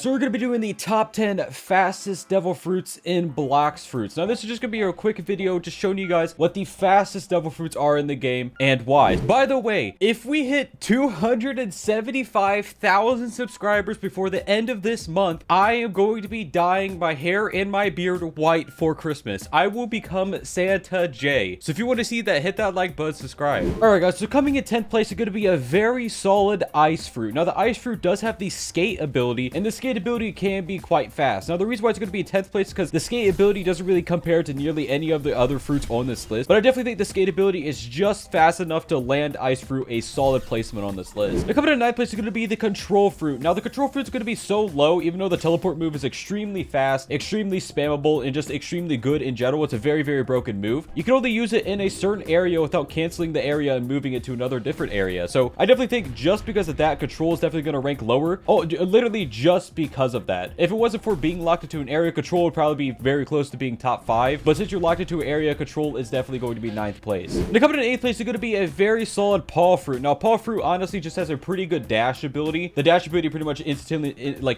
So we're going to be doing the top 10 fastest devil fruits in Blox Fruits. Now this is just going to be a quick video just showing you guys what the fastest devil fruits are in the game and why. By the way, if we hit 275,000 subscribers before the end of this month, I am going to be dyeing my hair and my beard white for Christmas. I will become Santa J. So if you want to see that, hit that like button, subscribe. Alright guys, so coming in 10th place is going to be a very solid ice fruit. Now the ice fruit does have the skate ability, and the skate ability can be quite fast. Now the reason why it's going to be in 10th place is because the skate ability doesn't really compare to nearly any of the other fruits on this list, but I definitely think the skate ability is just fast enough to land ice fruit a solid placement on this list. Now coming in 9th place is going to be the control fruit. Now the control fruit is going to be so low, even though the teleport move is extremely fast, extremely spammable, and just extremely good in general. It's a very, very broken move. You can only use it in a certain area without canceling the area and moving it to another different area. So I definitely think just because of that, control is definitely going to rank lower. Oh, literally just because of that. If it wasn't for being locked into an area, control would probably be very close to being top 5. But since you're locked into an area, control is definitely going to be 9th place. Now coming in 8th place is going to be a very solid paw fruit. Now paw fruit honestly just has a pretty good dash ability. The dash ability pretty much instantly,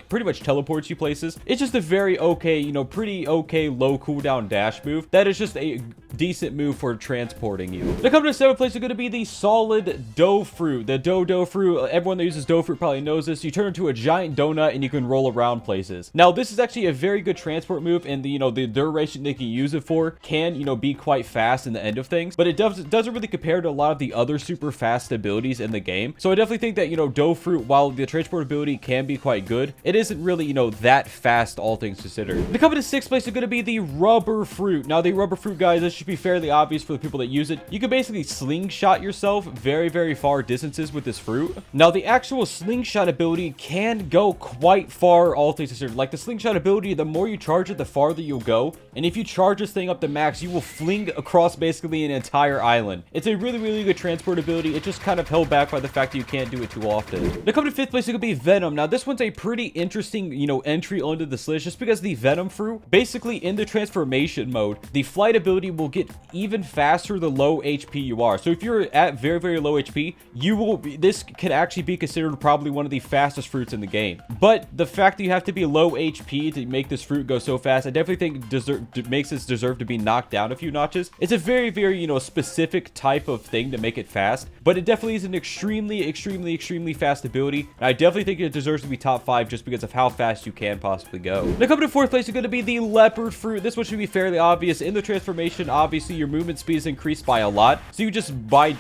pretty much teleports you places. It's just a very okay, pretty okay low cooldown dash move. That is just a decent move for transporting you. Now coming to 7th place is going to be the solid dough fruit. The dough fruit, everyone that uses dough fruit probably knows this. You turn into a giant donut and you can roll around places. Now this is actually a very good transport move, and the duration they can use it for can be quite fast in the end of things, but it doesn't really compare to a lot of the other super fast abilities in the game. So I definitely think that dough fruit, while the transport ability can be quite good, it isn't really that fast, all things considered. The coming to 6th place is going to be the rubber fruit. Now the rubber fruit, guys, this should be fairly obvious for the people that use it. You can basically slingshot yourself very, very far distances with this fruit. Now the actual slingshot ability can go quite far, all things considered. Like the slingshot ability, the more you charge it, the farther you'll go, and if you charge this thing up to max, you will fling across basically an entire island. It's a really, really good transport ability. It's just kind of held back by the fact that you can't do it too often. Now coming to 5th place is going to be Venom. Now this one's a pretty interesting entry onto this list, just because the Venom fruit, basically in the transformation mode, the flight ability will get even faster the low HP you are. So if you're at very, very low HP, this can actually be considered probably one of the fastest fruits in the game. But the fact that you have to be low HP to make this fruit go so fast, I definitely think makes this deserve to be knocked down a few notches. It's a very, very specific type of thing to make it fast, but it definitely is an extremely, extremely, extremely fast ability, and I definitely think it deserves to be top 5 just because of how fast you can possibly go. Now coming to 4th place is going to be the leopard fruit. This one should be fairly obvious. In the transformation, obviously your movement speed is increased by a lot, so you just by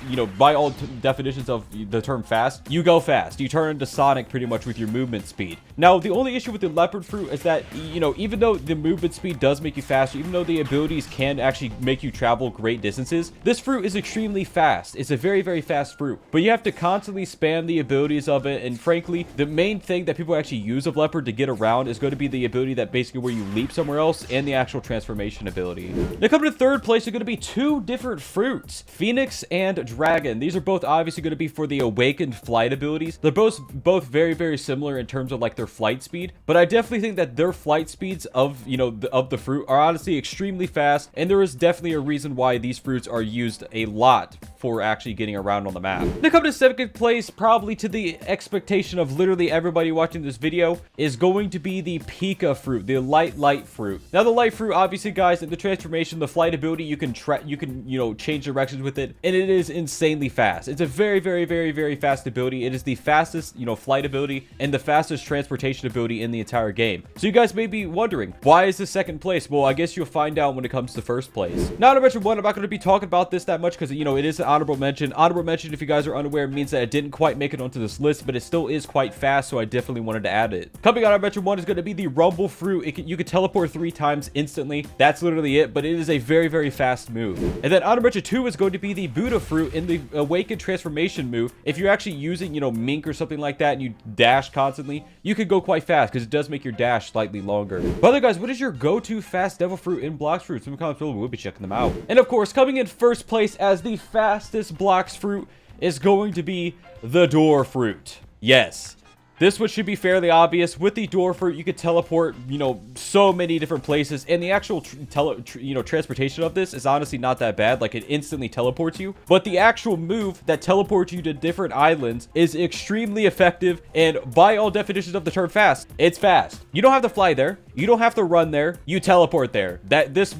all definitions of the term fast, you go fast. You turn into Sonic pretty much with your movement speed. Now the only issue with the leopard fruit is that even though the movement speed does make you faster, even though the abilities can actually make you travel great distances, this fruit is extremely fast. It's a very, very fast fruit, but you have to constantly spam the abilities of it, and frankly the main thing that people actually use of leopard to get around is going to be the ability that basically where you leap somewhere else, and the actual transformation ability. Now coming to 3rd place are going to be two different fruits, Phoenix and Dragon. These are both obviously going to be for the awakened flight abilities. They're both very, very similar in terms of like their flight speed, but I definitely think that their flight speeds of the fruit are honestly extremely fast, and there is definitely a reason why these fruits are used a lot for actually getting around on the map. Now coming to 2nd place, probably to the expectation of literally everybody watching this video, is going to be the Pika fruit, the light fruit. Now the light fruit, obviously guys, in the transformation, the flight ability, you can change directions with it, and it is insanely fast. It's a very, very, very, very fast ability. It is the fastest flight ability and the fastest transportation ability in the entire game. So you guys may be wondering, why is this 2nd place? Well, I guess you'll find out when it comes to 1st place. Now, honorable mention 1, I'm not going to be talking about this that much because it is an honorable mention. Honorable mention, if you guys are unaware, means that it didn't quite make it onto this list, but it still is quite fast, so I definitely wanted to add it. Coming honorable mention 1 is going to be the rumble fruit. You can teleport 3 times instantly. That's literally it, but it is a very, very fast move. And then honorable mention 2 is going to be the Buddha fruit in the awakened transformation move. If you're actually using mink or something like that and you dash constantly, you could go quite fast because it does make your dash slightly longer. But other guys, what is your go-to fast devil fruit in Blox Fruits? In the comments below, we'll be checking them out. And of course, coming in 1st place as the fastest Blox fruit is going to be the door fruit. Yes, This one should be fairly obvious. With the Dwarf Fruit, you could teleport, you know, so many different places, and the actual transportation of this is honestly not that bad. Like, it instantly teleports you, but the actual move that teleports you to different islands is extremely effective, and by all definitions of the term fast, it's fast. You don't have to fly there, you don't have to run there, you teleport there. This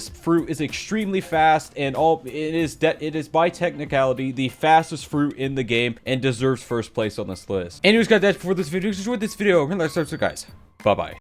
fruit is extremely fast, and it is by technicality the fastest fruit in the game and deserves first place on this list. Anyways, guys, that's for this video. If you enjoyed this video, guys, bye bye.